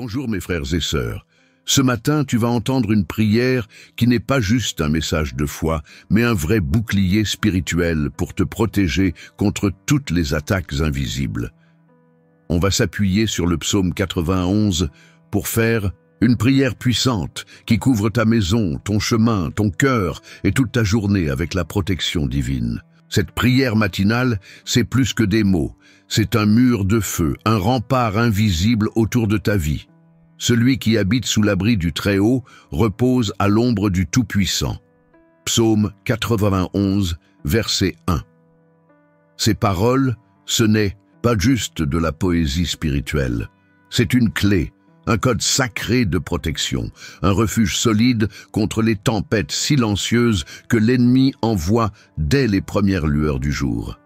Bonjour mes frères et sœurs. Ce matin, tu vas entendre une prière qui n'est pas juste un message de foi, mais un vrai bouclier spirituel pour te protéger contre toutes les attaques invisibles. On va s'appuyer sur le psaume 91 pour faire une prière puissante qui couvre ta maison, ton chemin, ton cœur et toute ta journée avec la protection divine. Cette prière matinale, c'est plus que des mots. C'est un mur de feu, un rempart invisible autour de ta vie. Celui qui habite sous l'abri du Très-Haut repose à l'ombre du Tout-Puissant. Psaume 91, verset 1. Ces paroles, ce n'est pas juste de la poésie spirituelle. C'est une clé, un code sacré de protection, un refuge solide contre les tempêtes silencieuses que l'ennemi envoie dès les premières lueurs du jour.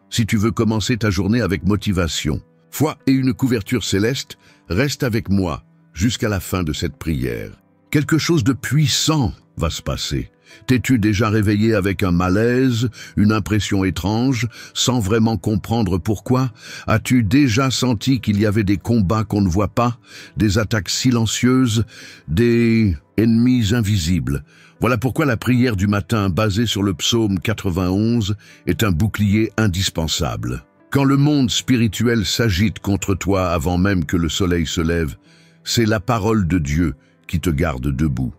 Si tu veux commencer ta journée avec motivation, foi et une couverture céleste, reste avec moi jusqu'à la fin de cette prière. Quelque chose de puissant va se passer. T'es-tu déjà réveillé avec un malaise, une impression étrange, sans vraiment comprendre pourquoi? As-tu déjà senti qu'il y avait des combats qu'on ne voit pas, des attaques silencieuses, des ennemis invisibles? Voilà pourquoi la prière du matin basée sur le psaume 91 est un bouclier indispensable. Quand le monde spirituel s'agite contre toi avant même que le soleil se lève, c'est la parole de Dieu qui te garde debout.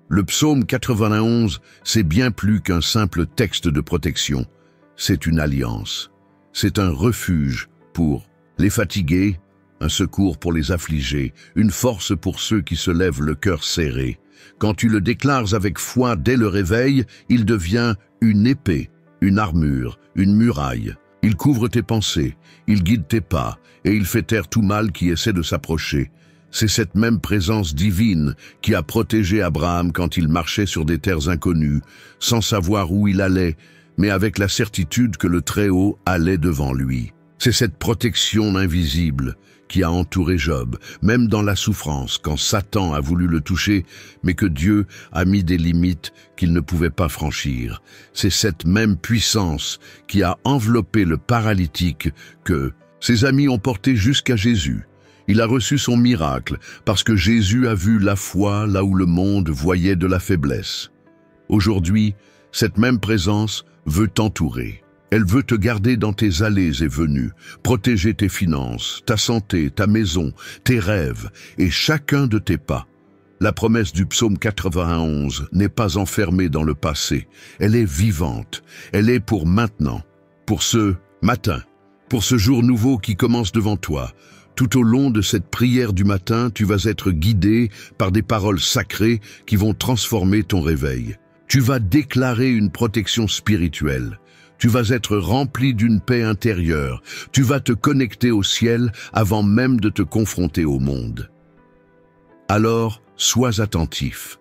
Le psaume 91, c'est bien plus qu'un simple texte de protection. C'est une alliance. C'est un refuge pour les fatigués, un secours pour les affligés, une force pour ceux qui se lèvent le cœur serré. Quand tu le déclares avec foi dès le réveil, il devient une épée, une armure, une muraille. Il couvre tes pensées, il guide tes pas, et il fait taire tout mal qui essaie de s'approcher. C'est cette même présence divine qui a protégé Abraham quand il marchait sur des terres inconnues, sans savoir où il allait, mais avec la certitude que le Très-Haut allait devant lui. C'est cette protection invisible qui a entouré Job, même dans la souffrance, quand Satan a voulu le toucher, mais que Dieu a mis des limites qu'il ne pouvait pas franchir. C'est cette même puissance qui a enveloppé le paralytique que ses amis ont porté jusqu'à Jésus. Il a reçu son miracle parce que Jésus a vu la foi là où le monde voyait de la faiblesse. Aujourd'hui, cette même présence veut t'entourer. Elle veut te garder dans tes allées et venues, protéger tes finances, ta santé, ta maison, tes rêves et chacun de tes pas. La promesse du psaume 91 n'est pas enfermée dans le passé. Elle est vivante. Elle est pour maintenant, pour ce matin, pour ce jour nouveau qui commence devant toi. Tout au long de cette prière du matin, tu vas être guidé par des paroles sacrées qui vont transformer ton réveil. Tu vas déclarer une protection spirituelle. Tu vas être rempli d'une paix intérieure. Tu vas te connecter au ciel avant même de te confronter au monde. Alors, sois attentif.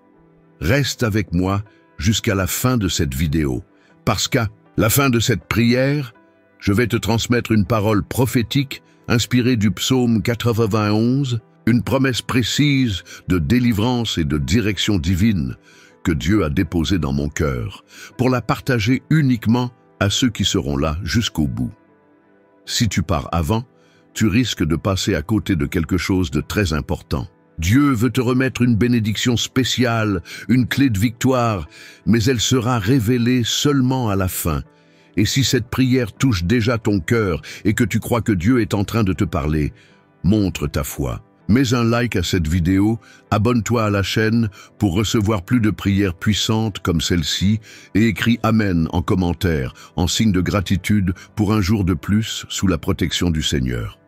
Reste avec moi jusqu'à la fin de cette vidéo, parce qu'à la fin de cette prière, je vais te transmettre une parole prophétique inspirée du psaume 91, une promesse précise de délivrance et de direction divine que Dieu a déposée dans mon cœur, pour la partager uniquement à ceux qui seront là jusqu'au bout. Si tu pars avant, tu risques de passer à côté de quelque chose de très important. Dieu veut te remettre une bénédiction spéciale, une clé de victoire, mais elle sera révélée seulement à la fin. Et si cette prière touche déjà ton cœur et que tu crois que Dieu est en train de te parler, montre ta foi. Mets un like à cette vidéo, abonne-toi à la chaîne pour recevoir plus de prières puissantes comme celle-ci et écris Amen en commentaire, en signe de gratitude pour un jour de plus sous la protection du Seigneur.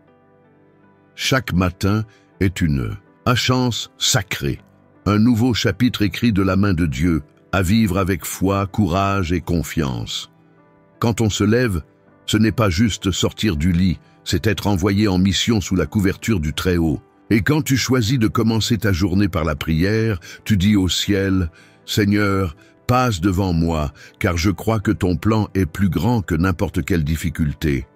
Chaque matin est une chance sacrée, un nouveau chapitre écrit de la main de Dieu, à vivre avec foi, courage et confiance. Quand on se lève, ce n'est pas juste sortir du lit, c'est être envoyé en mission sous la couverture du Très-Haut. Et quand tu choisis de commencer ta journée par la prière, tu dis au ciel, « Seigneur, passe devant moi, car je crois que ton plan est plus grand que n'importe quelle difficulté. »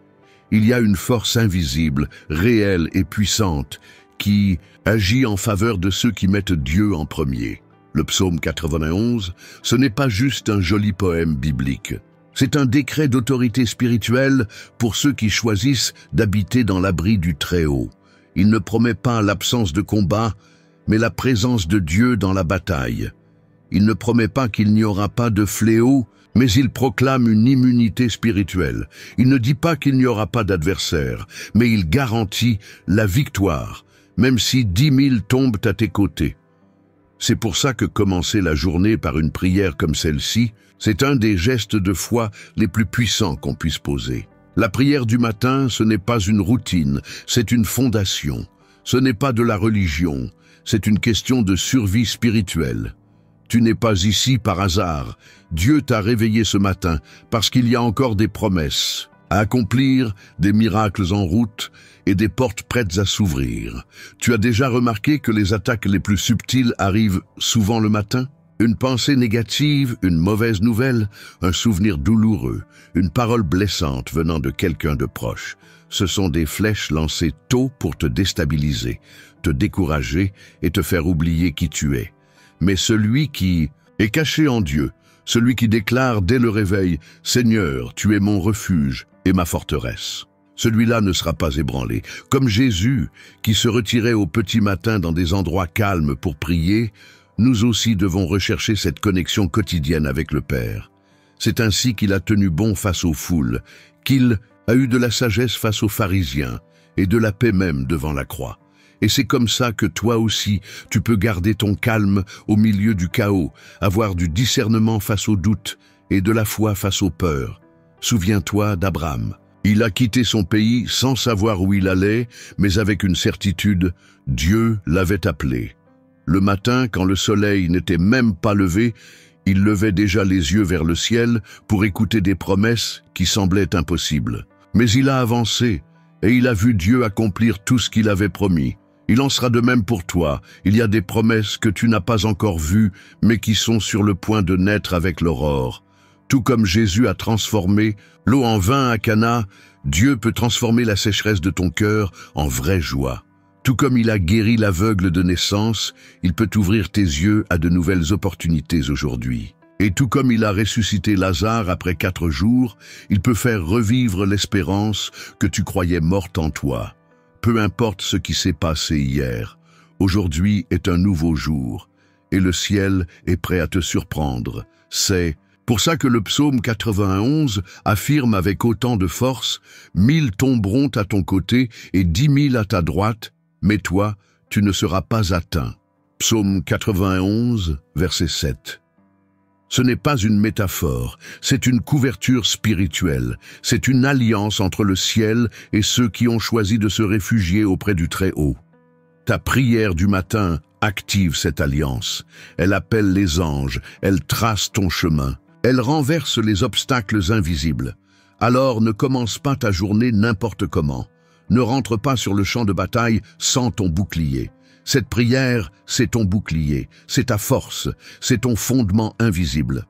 Il y a une force invisible, réelle et puissante, qui agit en faveur de ceux qui mettent Dieu en premier. Le psaume 91, ce n'est pas juste un joli poème biblique. C'est un décret d'autorité spirituelle pour ceux qui choisissent d'habiter dans l'abri du Très-Haut. Il ne promet pas l'absence de combat, mais la présence de Dieu dans la bataille. Il ne promet pas qu'il n'y aura pas de fléau, mais il proclame une immunité spirituelle. Il ne dit pas qu'il n'y aura pas d'adversaire, mais il garantit la victoire, même si 10 000 tombent à tes côtés. C'est pour ça que commencer la journée par une prière comme celle-ci, c'est un des gestes de foi les plus puissants qu'on puisse poser. La prière du matin, ce n'est pas une routine, c'est une fondation. Ce n'est pas de la religion, c'est une question de survie spirituelle. Tu n'es pas ici par hasard. Dieu t'a réveillé ce matin parce qu'il y a encore des promesses à accomplir, des miracles en route et des portes prêtes à s'ouvrir. Tu as déjà remarqué que les attaques les plus subtiles arrivent souvent le matin? Une pensée négative, une mauvaise nouvelle, un souvenir douloureux, une parole blessante venant de quelqu'un de proche. Ce sont des flèches lancées tôt pour te déstabiliser, te décourager et te faire oublier qui tu es. Mais celui qui est caché en Dieu, celui qui déclare dès le réveil « Seigneur, tu es mon refuge et ma forteresse », celui-là ne sera pas ébranlé. Comme Jésus, qui se retirait au petit matin dans des endroits calmes pour prier, nous aussi devons rechercher cette connexion quotidienne avec le Père. C'est ainsi qu'il a tenu bon face aux foules, qu'il a eu de la sagesse face aux pharisiens et de la paix même devant la croix. Et c'est comme ça que toi aussi, tu peux garder ton calme au milieu du chaos, avoir du discernement face aux doutes et de la foi face aux peurs. Souviens-toi d'Abraham. Il a quitté son pays sans savoir où il allait, mais avec une certitude, Dieu l'avait appelé. Le matin, quand le soleil n'était même pas levé, il levait déjà les yeux vers le ciel pour écouter des promesses qui semblaient impossibles. Mais il a avancé et il a vu Dieu accomplir tout ce qu'il avait promis. Il en sera de même pour toi. Il y a des promesses que tu n'as pas encore vues, mais qui sont sur le point de naître avec l'aurore. Tout comme Jésus a transformé l'eau en vin à Cana, Dieu peut transformer la sécheresse de ton cœur en vraie joie. Tout comme il a guéri l'aveugle de naissance, il peut ouvrir tes yeux à de nouvelles opportunités aujourd'hui. Et tout comme il a ressuscité Lazare après 4 jours, il peut faire revivre l'espérance que tu croyais morte en toi. Peu importe ce qui s'est passé hier, aujourd'hui est un nouveau jour, et le ciel est prêt à te surprendre. C'est pour ça que le psaume 91 affirme avec autant de force « 1000 tomberont à ton côté et 10 000 à ta droite, mais toi, tu ne seras pas atteint. » Psaume 91, verset 7. Ce n'est pas une métaphore, c'est une couverture spirituelle, c'est une alliance entre le ciel et ceux qui ont choisi de se réfugier auprès du Très-Haut. Ta prière du matin active cette alliance, elle appelle les anges, elle trace ton chemin, elle renverse les obstacles invisibles. Alors ne commence pas ta journée n'importe comment, ne rentre pas sur le champ de bataille sans ton bouclier. Cette prière, c'est ton bouclier, c'est ta force, c'est ton fondement invisible.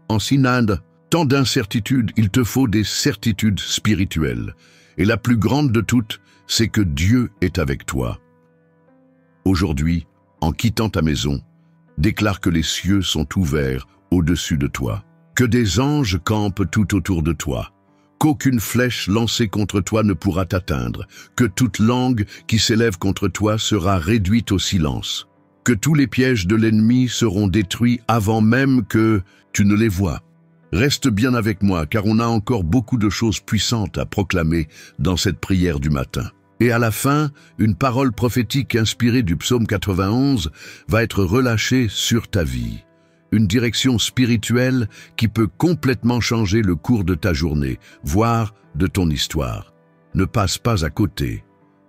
En Synode, tant d'incertitudes, il te faut des certitudes spirituelles. Et la plus grande de toutes, c'est que Dieu est avec toi. Aujourd'hui, en quittant ta maison, déclare que les cieux sont ouverts au-dessus de toi, que des anges campent tout autour de toi, qu'aucune flèche lancée contre toi ne pourra t'atteindre, que toute langue qui s'élève contre toi sera réduite au silence, que tous les pièges de l'ennemi seront détruits avant même que tu ne les vois. Reste bien avec moi, car on a encore beaucoup de choses puissantes à proclamer dans cette prière du matin. Et à la fin, une parole prophétique inspirée du psaume 91 va être relâchée sur ta vie. Une direction spirituelle qui peut complètement changer le cours de ta journée, voire de ton histoire. Ne passe pas à côté.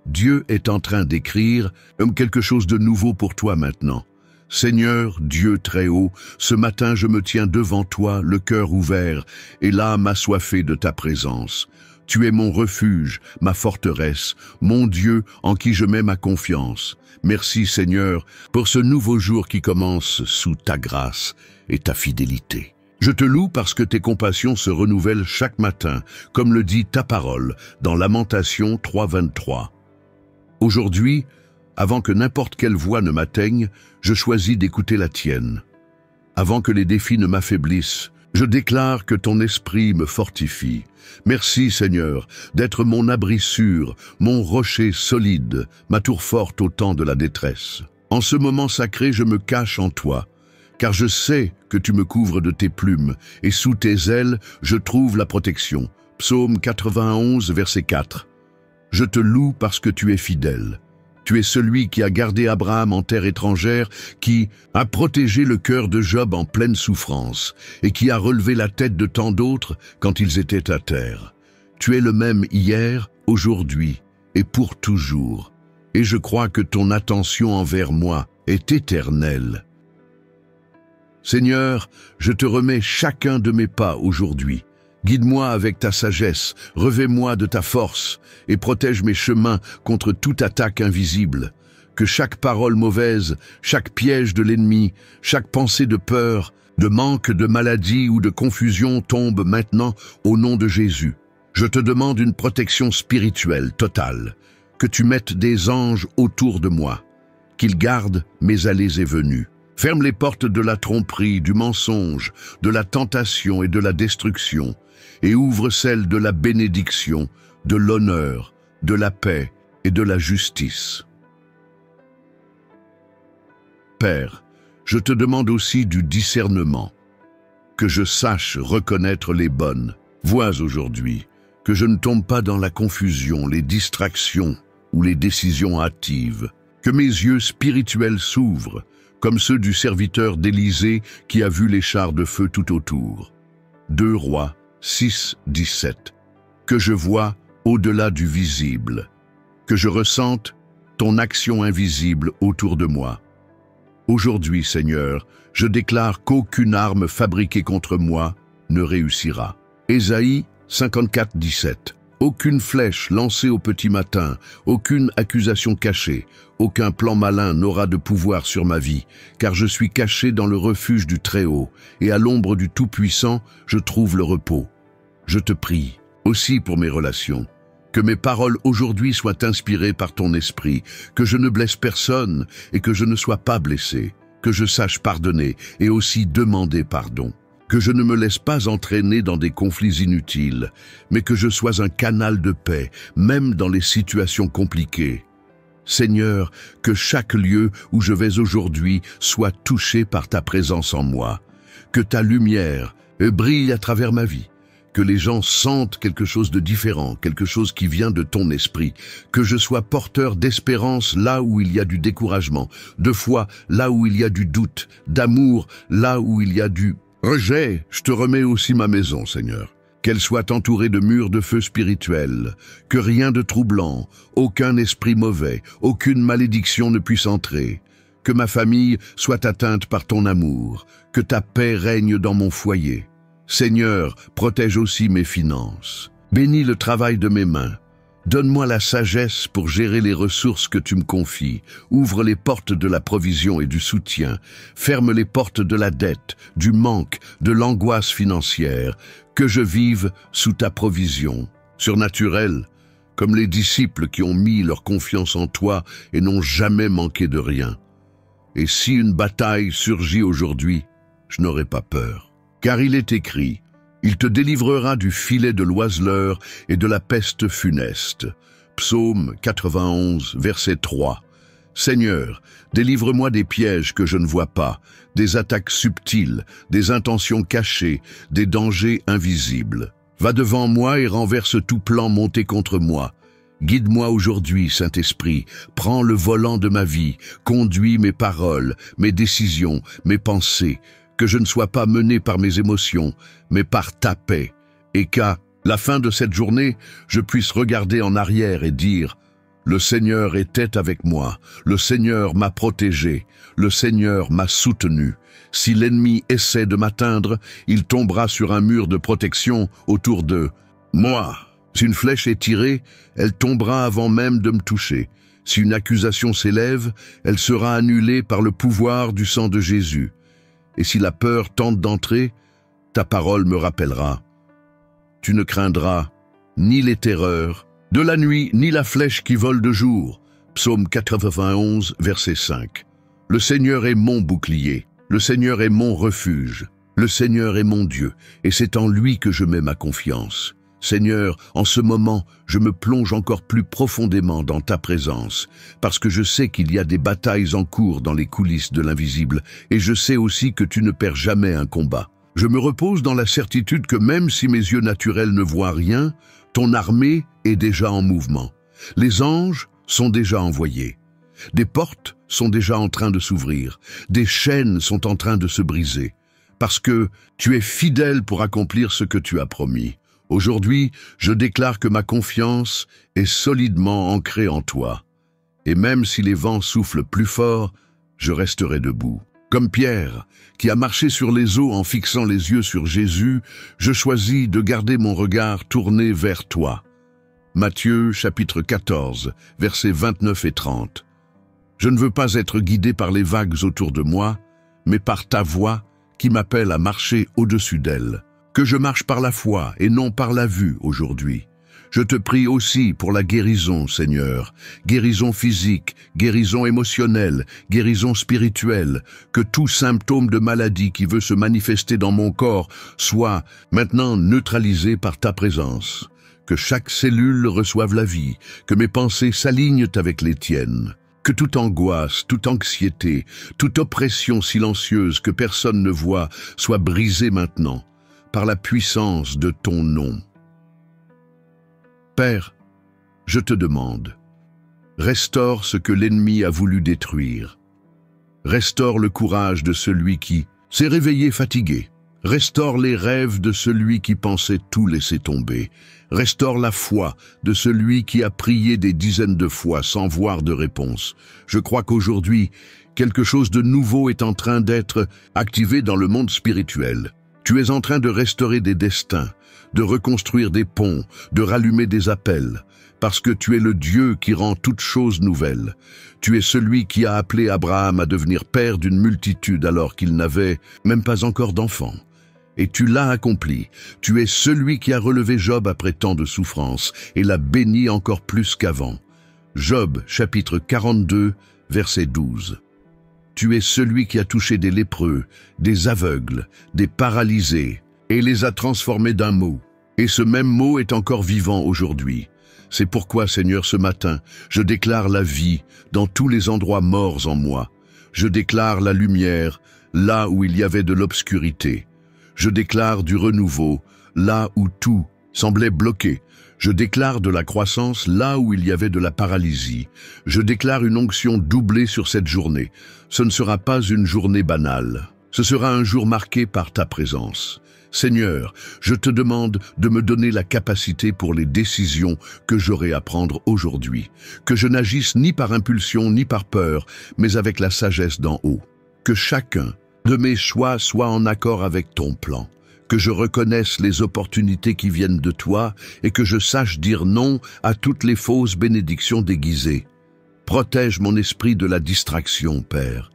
Dieu est en train d'écrire quelque chose de nouveau pour toi maintenant. Seigneur, Dieu très haut, ce matin je me tiens devant toi, le cœur ouvert, et l'âme assoiffée de ta présence. Tu es mon refuge, ma forteresse, mon Dieu en qui je mets ma confiance. Merci Seigneur pour ce nouveau jour qui commence sous ta grâce et ta fidélité. Je te loue parce que tes compassions se renouvellent chaque matin, comme le dit ta parole dans Lamentations 3:23. Aujourd'hui, avant que n'importe quelle voix ne m'atteigne, je choisis d'écouter la tienne. Avant que les défis ne m'affaiblissent, Je déclare que ton esprit me fortifie. Merci Seigneur d'être mon abri sûr, mon rocher solide, ma tour forte au temps de la détresse. En ce moment sacré, je me cache en toi, car je sais que tu me couvres de tes plumes, et sous tes ailes, je trouve la protection. Psaume 91, verset 4. Je te loue parce que tu es fidèle. Tu es celui qui a gardé Abraham en terre étrangère, qui a protégé le cœur de Job en pleine souffrance, et qui a relevé la tête de tant d'autres quand ils étaient à terre. Tu es le même hier, aujourd'hui et pour toujours. Et je crois que ton attention envers moi est éternelle. Seigneur, je te remets chacun de mes pas aujourd'hui. Guide-moi avec ta sagesse, revêt-moi de ta force et protège mes chemins contre toute attaque invisible. Que chaque parole mauvaise, chaque piège de l'ennemi, chaque pensée de peur, de manque, de maladie ou de confusion tombe maintenant au nom de Jésus. Je te demande une protection spirituelle totale, que tu mettes des anges autour de moi, qu'ils gardent mes allées et venues. Ferme les portes de la tromperie, du mensonge, de la tentation et de la destruction, et ouvre celles de la bénédiction, de l'honneur, de la paix et de la justice. Père, je te demande aussi du discernement, que je sache reconnaître les bonnes voies aujourd'hui, que je ne tombe pas dans la confusion, les distractions ou les décisions hâtives, que mes yeux spirituels s'ouvrent, comme ceux du serviteur d'Élysée qui a vu les chars de feu tout autour. 2 Rois 6, 17. Que je vois au-delà du visible, que je ressente ton action invisible autour de moi. Aujourd'hui, Seigneur, je déclare qu'aucune arme fabriquée contre moi ne réussira. Ésaïe 54, 17. Aucune flèche lancée au petit matin, aucune accusation cachée, aucun plan malin n'aura de pouvoir sur ma vie, car je suis caché dans le refuge du Très-Haut, et à l'ombre du Tout-Puissant, je trouve le repos. Je te prie, aussi pour mes relations, que mes paroles aujourd'hui soient inspirées par ton esprit, que je ne blesse personne et que je ne sois pas blessé, que je sache pardonner et aussi demander pardon. Que je ne me laisse pas entraîner dans des conflits inutiles, mais que je sois un canal de paix, même dans les situations compliquées. Seigneur, que chaque lieu où je vais aujourd'hui soit touché par ta présence en moi. Que ta lumière brille à travers ma vie. Que les gens sentent quelque chose de différent, quelque chose qui vient de ton esprit. Que je sois porteur d'espérance là où il y a du découragement, de foi là où il y a du doute, d'amour là où il y a du rejet. Je te remets aussi ma maison, Seigneur. Qu'elle soit entourée de murs de feu spirituels, que rien de troublant, aucun esprit mauvais, aucune malédiction ne puisse entrer. Que ma famille soit atteinte par ton amour, que ta paix règne dans mon foyer. Seigneur, protège aussi mes finances. Bénis le travail de mes mains. Donne-moi la sagesse pour gérer les ressources que tu me confies. Ouvre les portes de la provision et du soutien. Ferme les portes de la dette, du manque, de l'angoisse financière. Que je vive sous ta provision. Surnaturelle, comme les disciples qui ont mis leur confiance en toi et n'ont jamais manqué de rien. Et si une bataille surgit aujourd'hui, je n'aurai pas peur. Car il est écrit, il te délivrera du filet de l'oiseleur et de la peste funeste. Psaume 91, verset 3. Seigneur, délivre-moi des pièges que je ne vois pas, des attaques subtiles, des intentions cachées, des dangers invisibles. Va devant moi et renverse tout plan monté contre moi. Guide-moi aujourd'hui, Saint-Esprit, prends le volant de ma vie, conduis mes paroles, mes décisions, mes pensées, que je ne sois pas mené par mes émotions, mais par ta paix, et qu'à la fin de cette journée, je puisse regarder en arrière et dire « Le Seigneur était avec moi, le Seigneur m'a protégé, le Seigneur m'a soutenu. Si l'ennemi essaie de m'atteindre, il tombera sur un mur de protection autour de moi. Si une flèche est tirée, elle tombera avant même de me toucher. Si une accusation s'élève, elle sera annulée par le pouvoir du sang de Jésus. Et si la peur tente d'entrer, ta parole me rappellera. Tu ne craindras ni les terreurs de la nuit, ni la flèche qui vole de jour. Psaume 91, verset 5. Le Seigneur est mon bouclier, le Seigneur est mon refuge. Le Seigneur est mon Dieu, et c'est en lui que je mets ma confiance. Seigneur, en ce moment, je me plonge encore plus profondément dans ta présence, parce que je sais qu'il y a des batailles en cours dans les coulisses de l'invisible, et je sais aussi que tu ne perds jamais un combat. Je me repose dans la certitude que même si mes yeux naturels ne voient rien, ton armée est déjà en mouvement. Les anges sont déjà envoyés. Des portes sont déjà en train de s'ouvrir. Des chaînes sont en train de se briser. Parce que tu es fidèle pour accomplir ce que tu as promis. Aujourd'hui, je déclare que ma confiance est solidement ancrée en toi. Et même si les vents soufflent plus fort, je resterai debout. Comme Pierre, qui a marché sur les eaux en fixant les yeux sur Jésus, je choisis de garder mon regard tourné vers toi. Matthieu chapitre 14, versets 29 et 30. Je ne veux pas être guidé par les vagues autour de moi, mais par ta voix qui m'appelle à marcher au-dessus d'elles. Que je marche par la foi et non par la vue aujourd'hui. Je te prie aussi pour la guérison, Seigneur, guérison physique, guérison émotionnelle, guérison spirituelle, que tout symptôme de maladie qui veut se manifester dans mon corps soit maintenant neutralisé par ta présence. Que chaque cellule reçoive la vie, que mes pensées s'alignent avec les tiennes. Que toute angoisse, toute anxiété, toute oppression silencieuse que personne ne voit soit brisée maintenant, par la puissance de ton nom. Père, je te demande, restaure ce que l'ennemi a voulu détruire. Restaure le courage de celui qui s'est réveillé fatigué. Restaure les rêves de celui qui pensait tout laisser tomber. Restaure la foi de celui qui a prié des dizaines de fois sans voir de réponse. Je crois qu'aujourd'hui, quelque chose de nouveau est en train d'être activé dans le monde spirituel. Tu es en train de restaurer des destins, de reconstruire des ponts, de rallumer des appels, parce que tu es le Dieu qui rend toutes choses nouvelles. Tu es celui qui a appelé Abraham à devenir père d'une multitude alors qu'il n'avait même pas encore d'enfants. Et tu l'as accompli. Tu es celui qui a relevé Job après tant de souffrances et l'a béni encore plus qu'avant. Job, chapitre 42, verset 12. Tu es celui qui a touché des lépreux, des aveugles, des paralysés, et les a transformés d'un mot. Et ce même mot est encore vivant aujourd'hui. C'est pourquoi, Seigneur, ce matin, je déclare la vie dans tous les endroits morts en moi. Je déclare la lumière là où il y avait de l'obscurité. Je déclare du renouveau là où tout semblait bloqué. Je déclare de la croissance là où il y avait de la paralysie. Je déclare une onction doublée sur cette journée. Ce ne sera pas une journée banale. Ce sera un jour marqué par ta présence. Seigneur, je te demande de me donner la capacité pour les décisions que j'aurai à prendre aujourd'hui. Que je n'agisse ni par impulsion ni par peur, mais avec la sagesse d'en haut. Que chacun de mes choix soit en accord avec ton plan. Que je reconnaisse les opportunités qui viennent de toi et que je sache dire non à toutes les fausses bénédictions déguisées. Protège mon esprit de la distraction, Père.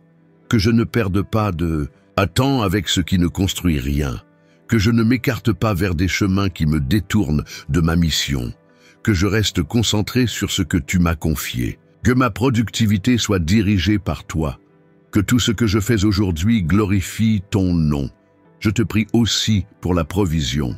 Que je ne perde pas de temps avec ce qui ne construit rien. Que je ne m'écarte pas vers des chemins qui me détournent de ma mission. Que je reste concentré sur ce que tu m'as confié. Que ma productivité soit dirigée par toi. Que tout ce que je fais aujourd'hui glorifie ton nom. Je te prie aussi pour la provision.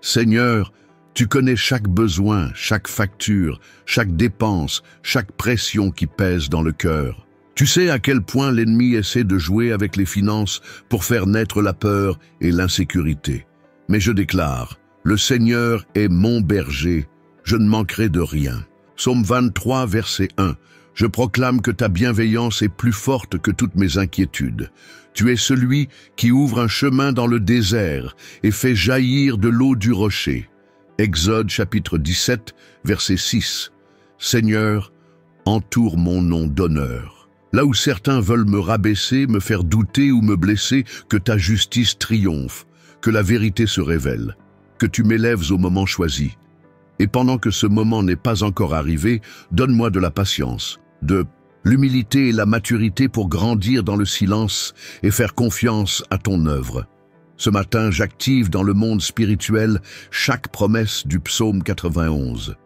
Seigneur, tu connais chaque besoin, chaque facture, chaque dépense, chaque pression qui pèse dans le cœur. Tu sais à quel point l'ennemi essaie de jouer avec les finances pour faire naître la peur et l'insécurité. Mais je déclare, le Seigneur est mon berger, je ne manquerai de rien. Psaume 23, verset 1. Je proclame que ta bienveillance est plus forte que toutes mes inquiétudes. Tu es celui qui ouvre un chemin dans le désert et fait jaillir de l'eau du rocher. Exode chapitre 17, verset 6. Seigneur, entoure mon nom d'honneur. Là où certains veulent me rabaisser, me faire douter ou me blesser, que ta justice triomphe, que la vérité se révèle, que tu m'élèves au moment choisi. Et pendant que ce moment n'est pas encore arrivé, donne-moi de la patience, de l'humilité et la maturité pour grandir dans le silence et faire confiance à ton œuvre. Ce matin, j'active dans le monde spirituel chaque promesse du psaume 91.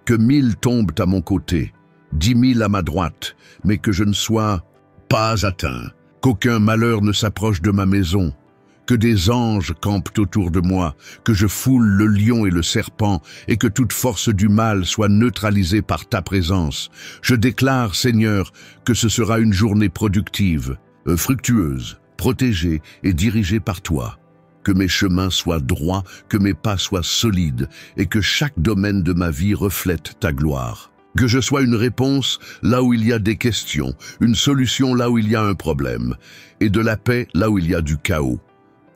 Que 1000 tombent à mon côté, 10 000 à ma droite, mais que je ne sois pas atteint. Qu'aucun malheur ne s'approche de ma maison. Que des anges campent autour de moi, que je foule le lion et le serpent, et que toute force du mal soit neutralisée par ta présence. Je déclare, Seigneur, que ce sera une journée productive, fructueuse, protégée et dirigée par toi. Que mes chemins soient droits, que mes pas soient solides, et que chaque domaine de ma vie reflète ta gloire. Que je sois une réponse là où il y a des questions, une solution là où il y a un problème, et de la paix là où il y a du chaos.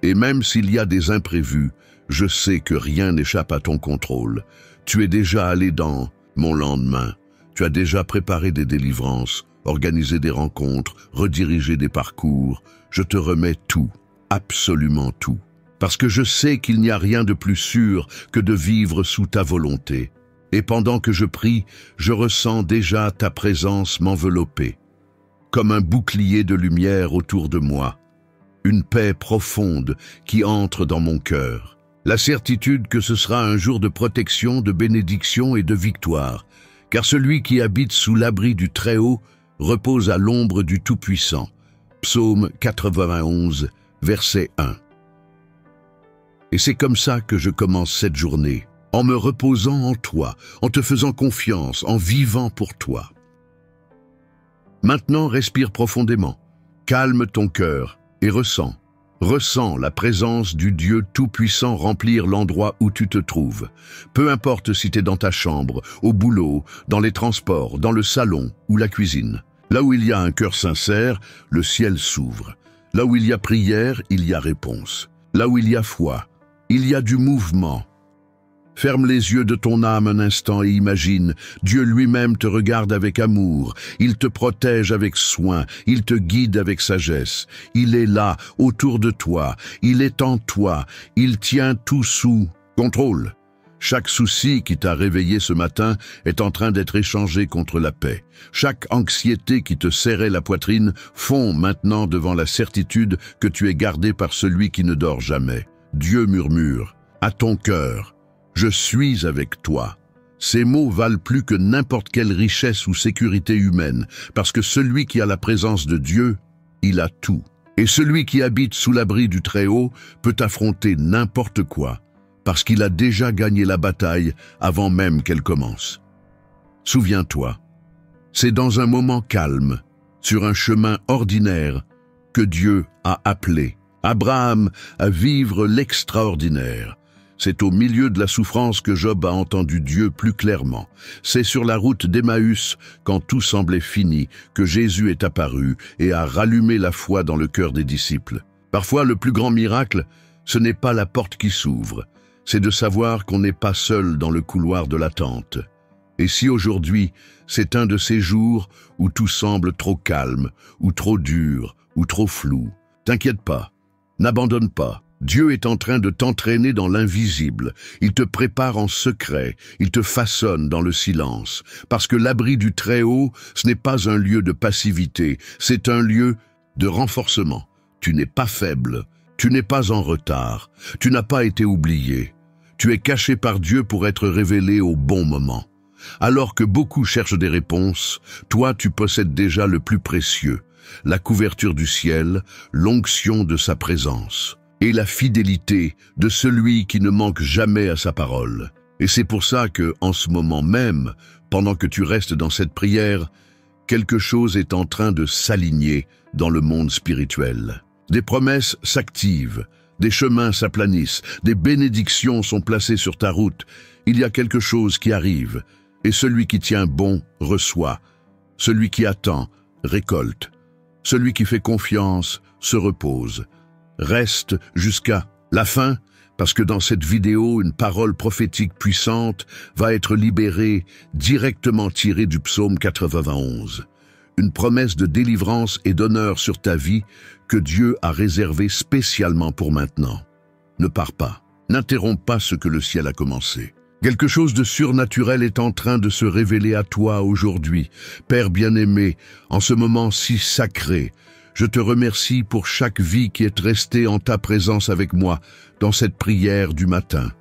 Et même s'il y a des imprévus, je sais que rien n'échappe à ton contrôle. Tu es déjà allé dans mon lendemain. Tu as déjà préparé des délivrances, organisé des rencontres, redirigé des parcours. Je te remets tout, absolument tout. Parce que je sais qu'il n'y a rien de plus sûr que de vivre sous ta volonté. Et pendant que je prie, je ressens déjà ta présence m'envelopper, comme un bouclier de lumière autour de moi, une paix profonde qui entre dans mon cœur, la certitude que ce sera un jour de protection, de bénédiction et de victoire, car celui qui habite sous l'abri du Très-Haut repose à l'ombre du Tout-Puissant. Psaume 91, verset 1. Et c'est comme ça que je commence cette journée, en me reposant en toi, en te faisant confiance, en vivant pour toi. Maintenant, respire profondément, calme ton cœur et ressens la présence du Dieu Tout-Puissant remplir l'endroit où tu te trouves. Peu importe si tu es dans ta chambre, au boulot, dans les transports, dans le salon ou la cuisine. Là où il y a un cœur sincère, le ciel s'ouvre. Là où il y a prière, il y a réponse. Là où il y a foi, il y a du mouvement. Ferme les yeux de ton âme un instant et imagine, Dieu lui-même te regarde avec amour, il te protège avec soin, il te guide avec sagesse. Il est là, autour de toi, il est en toi, il tient tout sous contrôle. Chaque souci qui t'a réveillé ce matin est en train d'être échangé contre la paix. Chaque anxiété qui te serrait la poitrine fond maintenant devant la certitude que tu es gardé par celui qui ne dort jamais. Dieu murmure, à ton cœur, « Je suis avec toi ». Ces mots valent plus que n'importe quelle richesse ou sécurité humaine, parce que celui qui a la présence de Dieu, il a tout. Et celui qui habite sous l'abri du Très-Haut peut affronter n'importe quoi, parce qu'il a déjà gagné la bataille avant même qu'elle commence. Souviens-toi, c'est dans un moment calme, sur un chemin ordinaire, que Dieu a appelé Abraham à vivre l'extraordinaire. C'est au milieu de la souffrance que Job a entendu Dieu plus clairement. C'est sur la route d'Emmaüs, quand tout semblait fini, que Jésus est apparu et a rallumé la foi dans le cœur des disciples. Parfois, le plus grand miracle, ce n'est pas la porte qui s'ouvre, c'est de savoir qu'on n'est pas seul dans le couloir de l'attente. Et si aujourd'hui, c'est un de ces jours où tout semble trop calme, ou trop dur, ou trop flou, t'inquiète pas, n'abandonne pas. Dieu est en train de t'entraîner dans l'invisible. Il te prépare en secret, il te façonne dans le silence. Parce que l'abri du Très-Haut, ce n'est pas un lieu de passivité, c'est un lieu de renforcement. Tu n'es pas faible, tu n'es pas en retard, tu n'as pas été oublié. Tu es caché par Dieu pour être révélé au bon moment. Alors que beaucoup cherchent des réponses, toi tu possèdes déjà le plus précieux, la couverture du ciel, l'onction de sa présence et la fidélité de celui qui ne manque jamais à sa parole. Et c'est pour ça que, en ce moment même, pendant que tu restes dans cette prière, quelque chose est en train de s'aligner dans le monde spirituel. Des promesses s'activent, des chemins s'aplanissent, des bénédictions sont placées sur ta route. Il y a quelque chose qui arrive, et celui qui tient bon reçoit. Celui qui attend récolte. Celui qui fait confiance se repose. Reste jusqu'à la fin, parce que dans cette vidéo, une parole prophétique puissante va être libérée, directement tirée du psaume 91. Une promesse de délivrance et d'honneur sur ta vie que Dieu a réservée spécialement pour maintenant. Ne pars pas, n'interromps pas ce que le ciel a commencé. Quelque chose de surnaturel est en train de se révéler à toi aujourd'hui. Père bien-aimé, en ce moment si sacré, je te remercie pour chaque vie qui est restée en ta présence avec moi dans cette prière du matin.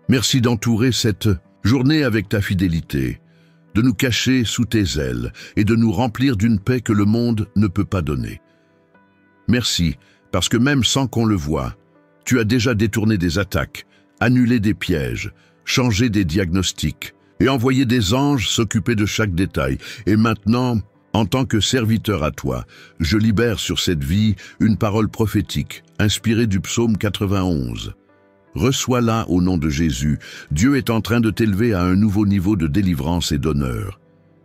Merci d'entourer cette journée avec ta fidélité, de nous cacher sous tes ailes et de nous remplir d'une paix que le monde ne peut pas donner. Merci, Parce que même sans qu'on le voie, tu as déjà détourné des attaques, annulé des pièges, changé des diagnostics et envoyé des anges s'occuper de chaque détail. Et maintenant, en tant que serviteur à toi, je libère sur cette vie une parole prophétique, inspirée du psaume 91. Reçois-la au nom de Jésus. Dieu est en train de t'élever à un nouveau niveau de délivrance et d'honneur.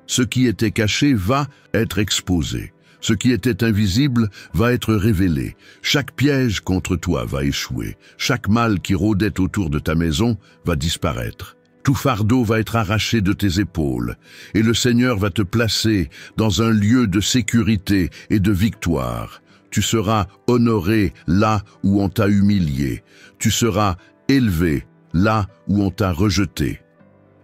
Ce qui était caché va être exposé. Ce qui était invisible va être révélé. Chaque piège contre toi va échouer. Chaque mal qui rôdait autour de ta maison va disparaître. Tout fardeau va être arraché de tes épaules, et le Seigneur va te placer dans un lieu de sécurité et de victoire. Tu seras honoré là où on t'a humilié. Tu seras élevé là où on t'a rejeté.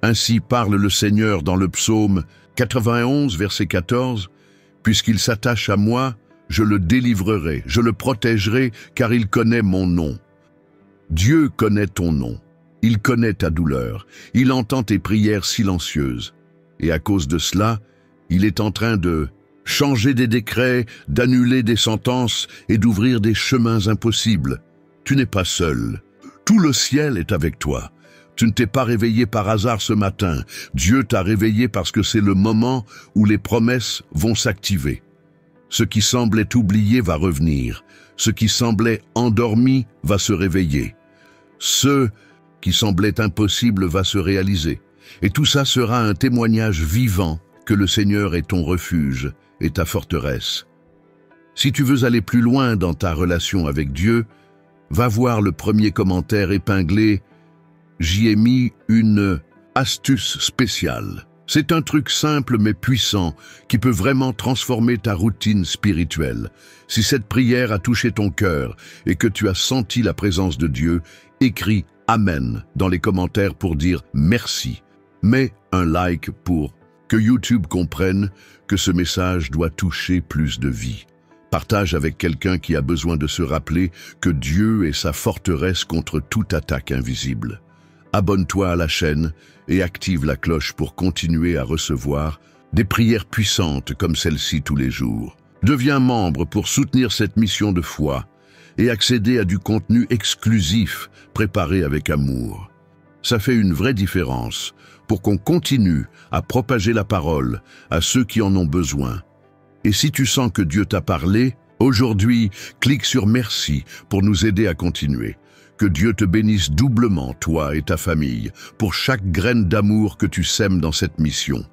Ainsi parle le Seigneur dans le psaume 91, verset 14. « Puisqu'il s'attache à moi, je le délivrerai, je le protégerai, car il connaît mon nom. » Dieu connaît ton nom. Il connaît ta douleur. Il entend tes prières silencieuses. Et à cause de cela, il est en train de changer des décrets, d'annuler des sentences et d'ouvrir des chemins impossibles. Tu n'es pas seul. Tout le ciel est avec toi. Tu ne t'es pas réveillé par hasard ce matin. Dieu t'a réveillé parce que c'est le moment où les promesses vont s'activer. Ce qui semblait oublié va revenir. Ce qui semblait endormi va se réveiller. Ce qui semblait impossible va se réaliser. Et tout ça sera un témoignage vivant que le Seigneur est ton refuge et ta forteresse. Si tu veux aller plus loin dans ta relation avec Dieu, va voir le premier commentaire épinglé. J'y ai mis une astuce spéciale. C'est un truc simple mais puissant qui peut vraiment transformer ta routine spirituelle. Si cette prière a touché ton cœur et que tu as senti la présence de Dieu, écris « Amen » dans les commentaires pour dire merci. Mets un like pour que YouTube comprenne que ce message doit toucher plus de vies. Partage avec quelqu'un qui a besoin de se rappeler que Dieu est sa forteresse contre toute attaque invisible. Abonne-toi à la chaîne et active la cloche pour continuer à recevoir des prières puissantes comme celle-ci tous les jours. Deviens membre pour soutenir cette mission de foi et accéder à du contenu exclusif préparé avec amour. Ça fait une vraie différence pour qu'on continue à propager la parole à ceux qui en ont besoin. Et si tu sens que Dieu t'a parlé, aujourd'hui, clique sur Merci pour nous aider à continuer. Que Dieu te bénisse doublement, toi et ta famille, pour chaque graine d'amour que tu sèmes dans cette mission.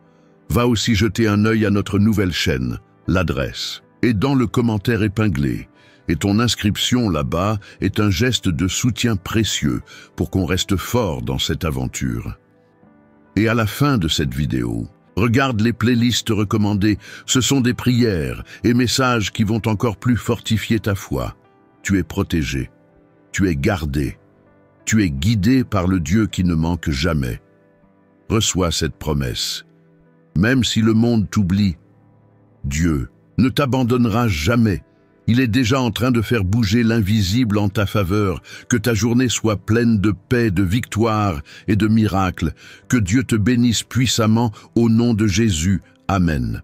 Va aussi jeter un œil à notre nouvelle chaîne, l'adresse, et dans le commentaire épinglé. Et ton inscription là-bas est un geste de soutien précieux pour qu'on reste fort dans cette aventure. Et à la fin de cette vidéo, regarde les playlists recommandées. Ce sont des prières et messages qui vont encore plus fortifier ta foi. Tu es protégé. Tu es gardé. Tu es guidé par le Dieu qui ne manque jamais. Reçois cette promesse. Même si le monde t'oublie, Dieu ne t'abandonnera jamais. Il est déjà en train de faire bouger l'invisible en ta faveur. Que ta journée soit pleine de paix, de victoire et de miracles. Que Dieu te bénisse puissamment au nom de Jésus. Amen.